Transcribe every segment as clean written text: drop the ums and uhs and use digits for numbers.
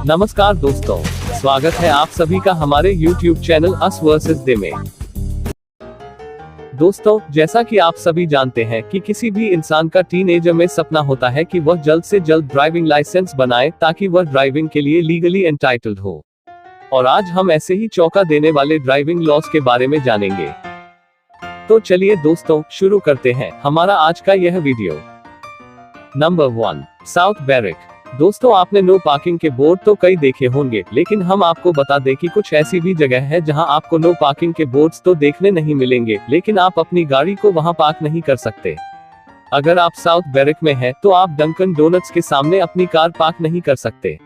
नमस्कार दोस्तों, स्वागत है आप सभी का हमारे YouTube चैनल अस वर्सेस दे में। दोस्तों, जैसा कि आप सभी जानते हैं कि किसी भी इंसान का टीनेजर में सपना होता है कि वह जल्द से जल्द ड्राइविंग लाइसेंस बनाए ताकि वह ड्राइविंग के लिए लीगली एंटाइटल्ड हो। और आज हम ऐसे ही चौंका देने वाले ड्राइविंग लॉज के बारे में जानेंगे। तो चलिए दोस्तों, शुरू करते हैं हमारा आज का यह वीडियो। Number 1, south baric. दोस्तों, आपने नो पार्किंग के बोर्ड तो कई देखे होंगे, लेकिन हम आपको बता दें कि कुछ ऐसी भी जगह है जहां आपको नो पार्किंग के बोर्ड्स तो देखने नहीं मिलेंगे, लेकिन आप अपनी गाड़ी को वहां पार्क नहीं कर सकते। अगर आप साउथ बैरिक में हैं, तो आप डंकन डोनट्स के सामने अपनी कार पार्क नहीं कर सकते।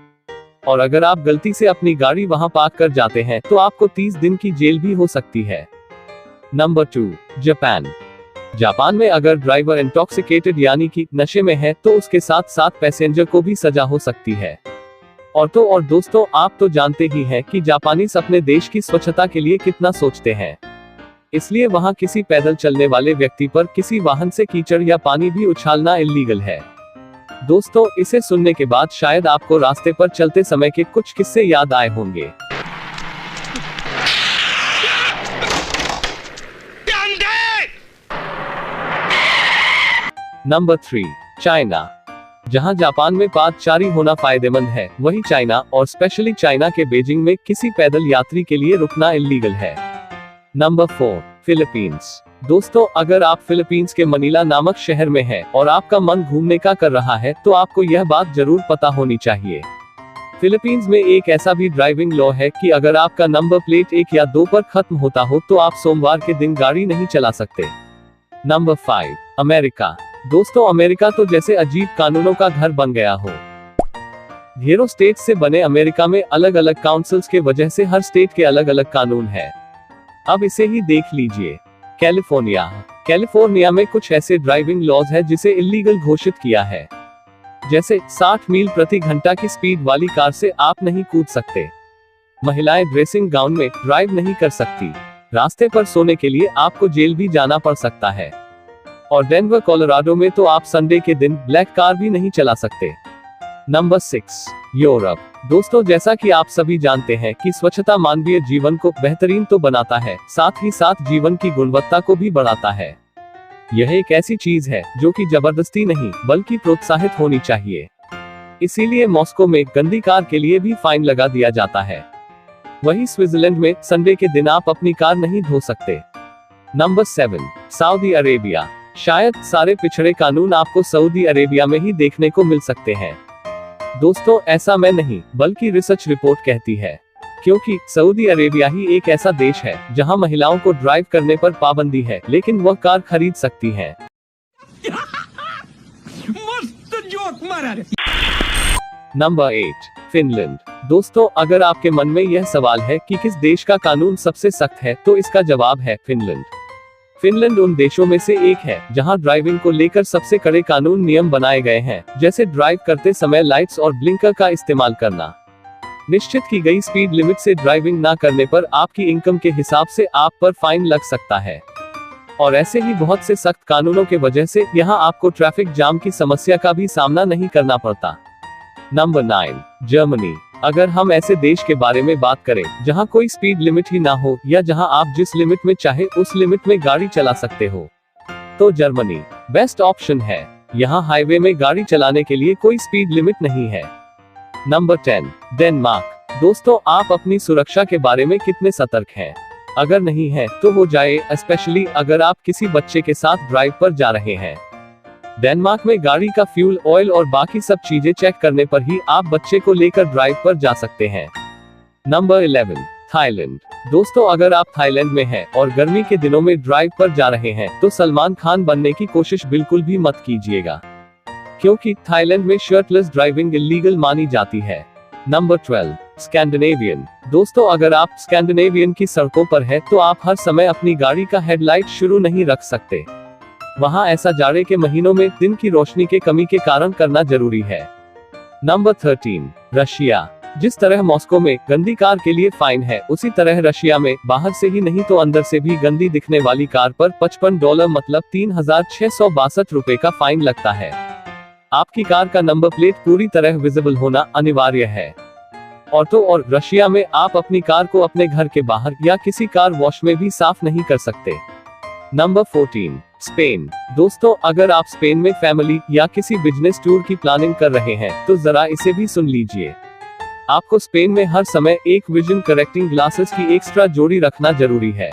और अगर आप गलती से अपनी गाड़ी वहां पार्क कर जाते हैं, तो आपको 30 दिन की जेल भी हो सकती है। Number 2, Japan. जापान में अगर ड्राइवर इंटॉक्सिकेटेड यानी कि नशे में है, तो उसके साथ साथ पैसेंजर को भी सजा हो सकती है। और दोस्तों, आप तो जानते ही हैं कि जापानी अपने देश की स्वच्छता के लिए कितना सोचते हैं। इसलिए वहां किसी पैदल चलने वाले व्यक्ति पर किसी वाहन से कीचड़ या पानी भी उछालना इल्लीगल है। दोस्तों, इसे सुनने के बाद शायद आपको रास्ते पर चलते समय के कुछ किस्से याद आए होंगे। Number 3, China. जहां जापान में पादचारी होना फायदेमंद है, वहीं चाइना और स्पेशली चाइना के बीजिंग में किसी पैदल यात्री के लिए रुकना इल्लीगल है। Number 4, Philippines. दोस्तों, अगर आप फिलीपींस के मनीला नामक शहर में हैं और आपका मन घूमने का कर रहा है, तो आपको यह बात जरूर पता होनी चाहिए। फिलीपींस में एक ऐसा भी ड्राइविंग लॉ है कि अगर आपका नंबर प्लेट 1 या 2 पर खत्म होता हो, तो आप सोमवार के दिन गाड़ी नहीं चला सकते। Number 5, America. दोस्तों, अमेरिका तो जैसे अजीब कानूनों का घर बन गया हो। ढेरों स्टेट से बने अमेरिका में अलग अलग काउंसिल्स के वजह से हर स्टेट के अलग अलग कानून है। अब इसे ही देख लीजिए। कैलिफोर्निया में कुछ ऐसे ड्राइविंग लॉज है जिसे इल्लीगल घोषित किया है। जैसे 60 मील प्रति घंटा की स्पीड वाली कार से आप नहीं कूद सकते। महिलाएं ड्रेसिंग गाउन में ड्राइव नहीं कर सकती। रास्ते पर सोने के लिए आपको जेल भी जाना पड़ सकता है। और डेनवर कोलोराडो में तो आप संडे के दिन ब्लैक कार भी नहीं चला सकते। Number 6, Europe. दोस्तों, जैसा कि आप सभी जानते हैं कि स्वच्छता मानवीय जीवन को बेहतरीन तो बनाता है, साथ ही साथ जीवन की गुणवत्ता को भी बढ़ाता है। यह एक ऐसी चीज है जो कि जबरदस्ती नहीं बल्कि प्रोत्साहित होनी चाहिए। इसीलिए मॉस्को में गंदी कार के लिए भी फाइन लगा दिया जाता है। वहीं स्विट्जरलैंड में संडे के दिन आप अपनी कार नहीं धो सकते। Number 7, Saudi Arabia. शायद सारे पिछड़े कानून आपको सऊदी अरेबिया में ही देखने को मिल सकते हैं। दोस्तों, ऐसा मैं नहीं बल्कि रिसर्च रिपोर्ट कहती है, क्योंकि सऊदी अरेबिया ही एक ऐसा देश है जहां महिलाओं को ड्राइव करने पर पाबंदी है, लेकिन वह कार खरीद सकती हैं। Number 8, Finland. दोस्तों, अगर आपके मन में यह सवाल है कि किस देश का कानून सबसे सख्त है, तो इसका जवाब है फिनलैंड। फिनलैंड उन देशों में से एक है जहां ड्राइविंग को लेकर सबसे कड़े कानून नियम बनाए गए हैं, जैसे ड्राइव करते समय लाइट्स और ब्लिंकर का इस्तेमाल करना। निश्चित की गई स्पीड लिमिट से ड्राइविंग ना करने पर आपकी इनकम के हिसाब से आप पर फाइन लग सकता है। और ऐसे ही बहुत से सख्त कानूनों के वजह से यहाँ आपको ट्रैफिक जाम की समस्या का भी सामना नहीं करना पड़ता। Number 9, Germany. अगर हम ऐसे देश के बारे में बात करें जहां कोई स्पीड लिमिट ही ना हो, या जहां आप जिस लिमिट में चाहे उस लिमिट में गाड़ी चला सकते हो, तो जर्मनी बेस्ट ऑप्शन है। यहां हाईवे में गाड़ी चलाने के लिए कोई स्पीड लिमिट नहीं है। Number 10, Denmark. दोस्तों, आप अपनी सुरक्षा के बारे में कितने सतर्क हैं? अगर नहीं है तो हो जाए, स्पेशली अगर आप किसी बच्चे के साथ ड्राइव पर जा रहे हैं। डेनमार्क में गाड़ी का फ्यूल, ऑयल और बाकी सब चीजें चेक करने पर ही आप बच्चे को लेकर ड्राइव पर जा सकते हैं। Number 11, Thailand. दोस्तों, अगर आप थाईलैंड में हैं और गर्मी के दिनों में ड्राइव पर जा रहे हैं, तो सलमान खान बनने की कोशिश बिल्कुल भी मत कीजिएगा, क्योंकि थाईलैंड में शर्टलेस ड्राइविंग इल्लीगल मानी जाती है। Number 12, Scandinavian. दोस्तों, अगर आप स्कैंडिनेवियन की सड़कों पर हैं, तो आप हर समय अपनी गाड़ी का हेडलाइट शुरू नहीं रख सकते। वहां ऐसा जाड़े के महीनों में दिन की रोशनी के कमी के कारण करना जरूरी है। Number 13, Russia. जिस तरह मॉस्को में गंदी कार के लिए फाइन है, उसी तरह रशिया में बाहर से ही नहीं तो अंदर से भी गंदी दिखने वाली कार पर $55 मतलब 3662 रुपए का फाइन लगता है। आपकी कार का नंबर प्लेट पूरी तरह विजिबल होना अनिवार्य है। ऑटो और रशिया में आप अपनी कार को अपने घर के बाहर या किसी कार वॉश में भी साफ नहीं कर सकते। Number 14, Spain. दोस्तों, अगर आप स्पेन में फैमिली या किसी बिजनेस टूर की प्लानिंग कर रहे हैं तो जरा इसे भी सुन लीजिए। आपको स्पेन में हर समय एक विजन करेक्टिंग ग्लासेस की एक्स्ट्रा जोड़ी रखना जरूरी है।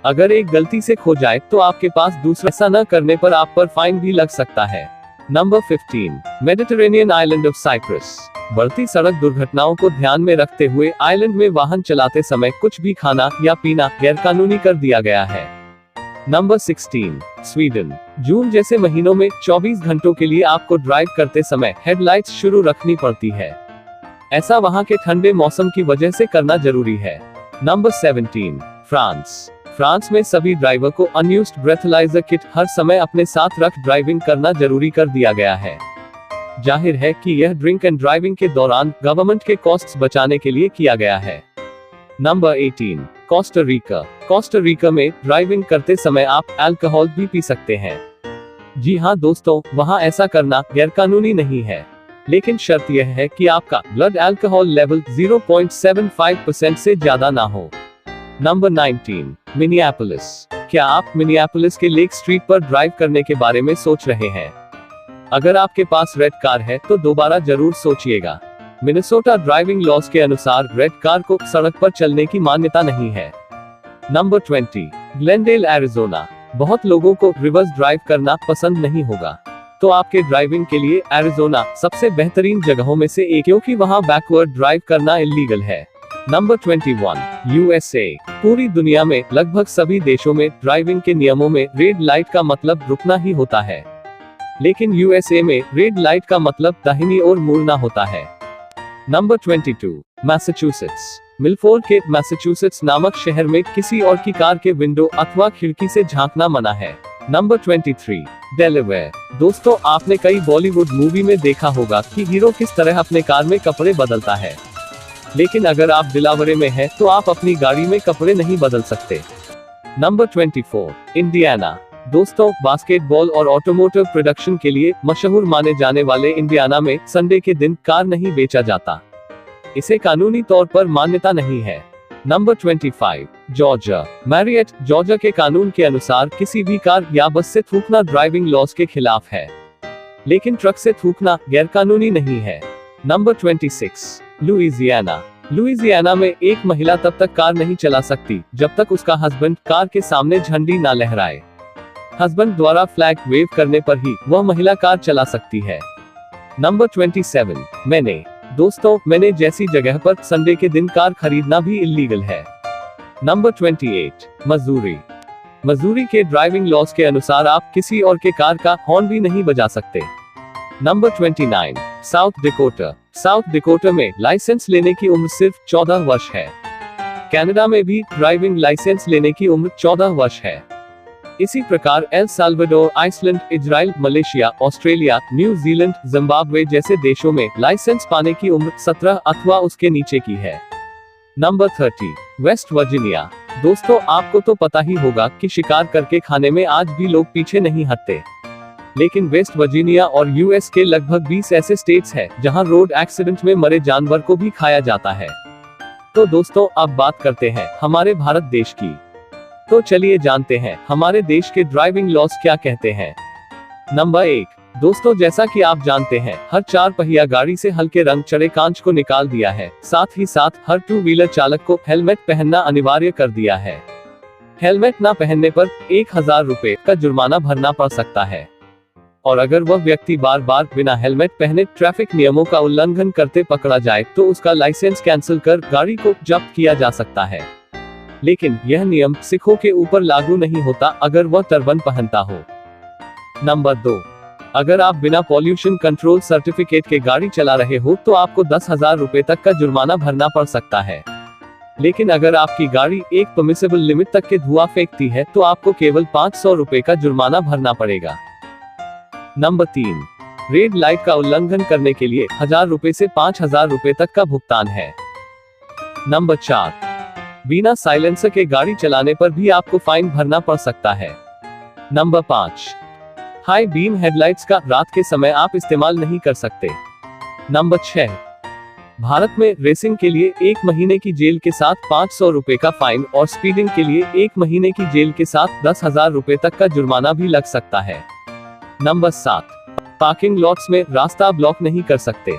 अगर एक गलती से खो जाए तो आपके पास दूसरा। ऐसा न करने पर आप पर फाइन भी लग सकता है। Number 15, Mediterranean island of Cyprus. बढ़ती सड़क दुर्घटनाओं को ध्यान में रखते हुए आइलैंड में वाहन चलाते समय कुछ भी खाना या पीना गैरकानूनी कर दिया गया है। Number 16, Sweden. जून जैसे महीनों में 24 घंटों के लिए आपको ड्राइव करते समय हेडलाइट्स शुरू रखनी पड़ती है। ऐसा वहां के ठंडे मौसम की वजह से करना जरूरी है। Number 17, France. फ्रांस में सभी ड्राइवर को अनयूज्ड ब्रेथलाइजर किट हर समय अपने साथ रख ड्राइविंग करना जरूरी कर दिया गया है। जाहिर है कि यह ड्रिंक एंड ड्राइविंग के दौरान गवर्नमेंट के कॉस्ट्स बचाने के लिए किया गया है। Number 18, Costa Rica. Costa Rica में ड्राइविंग करते समय आप अल्कोहल भी पी सकते हैं। जी हाँ दोस्तों, वहाँ ऐसा करना गैरकानूनी नहीं है, लेकिन शर्त यह है कि आपका ब्लड अल्कोहल लेवल 0.75% से ज्यादा ना हो। Number 19, Minneapolis. क्या आप मिनियापोलिस के लेक स्ट्रीट पर ड्राइव करने के बारे में सोच रहे हैं? अगर आपके पास रेड कार है तो दोबारा जरूर सोचिएगा। मिनेसोटा ड्राइविंग लॉज के अनुसार रेड कार को सड़क पर चलने की मान्यता नहीं है। Number 20, Glendale Arizona. बहुत लोगों को रिवर्स ड्राइव करना पसंद नहीं होगा, तो आपके ड्राइविंग के लिए एरिजोना सबसे बेहतरीन जगहों में से एक, क्योंकि वहां बैकवर्ड ड्राइव करना इलीगल है। Number 21, USA. पूरी दुनिया में लगभग सभी देशों में ड्राइविंग के नियमों में रेड लाइट का मतलब रुकना ही होता है, लेकिन यूएसए में रेड लाइट का मतलब दाहिनी ओर मुड़ना होता है। Number 22, Massachusetts. मिलफोर्ड के मैसाचुसेट्स नामक शहर में किसी और की कार के विंडो अथवा खिड़की से झांकना मना है। Number 23, Delaware. दोस्तों, आपने कई बॉलीवुड मूवी में देखा होगा कि हीरो किस तरह अपने कार में कपड़े बदलता है, लेकिन अगर आप डेलावेयर में हैं तो आप अपनी गाड़ी में कपड़े नहीं बदल सकते। Number 24, Indiana. दोस्तों, बास्केटबॉल और ऑटोमोटिव प्रोडक्शन के लिए मशहूर माने जाने वाले इंडियाना में संडे के दिन कार नहीं बेचा जाता। इसे कानूनी तौर पर मान्यता नहीं है। Number 25, Georgia. मैरियट, जॉर्जिया के कानून के अनुसार किसी भी कार या बस से थूकना ड्राइविंग लॉज के खिलाफ है, लेकिन ट्रक से थूकना गैरकानूनी नहीं है। Number 26, Louisiana. लुइजियाना में एक महिला तब तक कार नहीं चला सकती जब तक उसका हस्बैंड कार के सामने झंडी ना लहराए। हस्बैंड द्वारा फ्लैग वेव करने पर ही वह महिला कार चला सकती है। नंबर 27, मैने। दोस्तों, मैने जैसी जगह पर संडे के दिन कार खरीदना भी इलीगल है। नंबर 28, मसूरी। मसूरी के ड्राइविंग लॉज के अनुसार आप किसी और के कार का हॉर्न भी नहीं बजा सकते। Number 29, south Dakota. South Dakota में लाइसेंस लेने की उम्र सिर्फ 14 वर्ष है। कनाडा में भी ड्राइविंग लाइसेंस लेने की उम्र 14 वर्ष है। इसी प्रकार El Salvador, Iceland, Israel, Malaysia, Australia, New Zealand, Zimbabwe जैसे देशों में लाइसेंस पाने की उम्र 17 अथवा उसके नीचे की है। Number 30, West Virginia. दोस्तों, आपको तो पता ही होगा कि शिकार करके खाने में आज भी लोग पीछे नहीं हटते, लेकिन वेस्ट वर्जीनिया और यूएस के लगभग 20 ऐसे स्टेट्स हैं जहां रोड एक्सीडेंट में मरे जानवर को भी खाया जाता है। तो दोस्तों, अब बात करते हैं हमारे भारत देश की। तो चलिए जानते हैं हमारे देश के ड्राइविंग लॉज क्या कहते हैं। नंबर 1, दोस्तों, जैसा कि आप जानते हैं, हर 4 पहिया गाड़ी से हल्के रंग चढ़े कांच को निकाल दिया है। साथ ही साथ हर 2 व्हीलर चालक को हेलमेट पहनना अनिवार्य कर दिया है। हेलमेट ना पहनने पर 1000 रुपए का जुर्माना भरना पड़ सकता है, और अगर वह व्यक्ति बार बार बिना हेलमेट पहने ट्रैफिक नियमों का उल्लंघन करते पकड़ा जाए तो उसका लाइसेंस कैंसिल कर गाड़ी को जब्त किया जा सकता है। लेकिन यह नियम सिखों के ऊपर लागू नहीं होता अगर वह टर्बन पहनता हो। नंबर 2, अगर आप बिना पॉल्यूशन कंट्रोल सर्टिफिकेट के गाड़ी चला रहे हो तो आपको 10,000 रुपए तक का जुर्माना भरना पड़ सकता है। लेकिन अगर आपकी गाड़ी एक परमिसेबल लिमिट तक के धुआं फेंकती है तो आपको केवल 500 रुपए का जुर्माना भरना पड़ेगा। नंबर 3, रेड लाइट का उल्लंघन करने के लिए 1000 रुपए से 5000 रुपए तक का भुगतान है। नंबर 4, बिना साइलेंसर के गाड़ी चलाने पर भी आपको फाइन भरना पड़ सकता है। नंबर 5, हाई बीम हेडलाइट्स का रात के समय आप इस्तेमाल नहीं कर सकते। नंबर 6, भारत में रेसिंग के लिए 1 महीने की जेल के साथ 500 रुपए का फाइन और स्पीडिंग के लिए 1 महीने की जेल के साथ 10,000 रुपए तक का जुर्माना भी लग सकता है। नंबर 7, पार्किंग लॉट्स में रास्ता ब्लॉक नहीं कर सकते।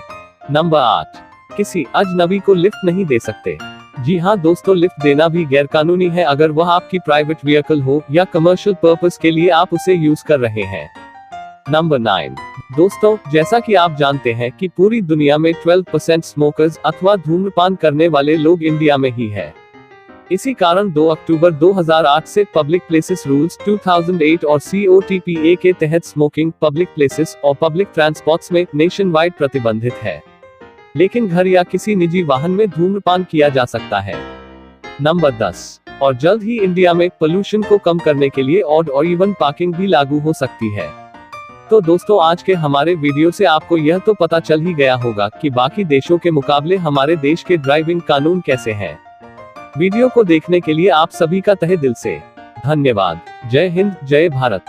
नंबर 8, किसी अजनबी को लिफ्ट नहीं दे सकते। जी हाँ दोस्तों, लिफ्ट देना भी गैरकानूनी है अगर वह आपकी प्राइवेट व्हीकल हो या कमर्शियल पर्पस के लिए आप उसे यूज कर रहे हैं। नंबर 9, दोस्तों जैसा कि आप जानते हैं कि पूरी दुनिया में 12% स्मोकर्स अथवा धूम्रपान करने वाले लोग इंडिया में ही है। इसी कारण 2 अक्टूबर 2008 से पब्लिक प्लेसेस रूल्स 2008 और COTPA के तहत स्मोकिंग पब्लिक प्लेसेस और पब्लिक ट्रांसपोर्ट्स में नेशन वाइड प्रतिबंधित है, लेकिन घर या किसी निजी वाहन में धूम्रपान किया जा सकता है। नंबर 10, और जल्द ही इंडिया में पोल्यूशन को कम करने के लिए ऑड और इवन पार्किंग भी लागू हो सकती है। तो दोस्तों आज के हमारे वीडियो से आपको यह तो पता चल ही गया होगा कि बाकी देशों के मुकाबले हमारे देश के ड्राइविंग कानून कैसे हैं। वीडियो को देखने के लिए आप सभी का तहे दिल से धन्यवाद। जय हिंद, जय भारत।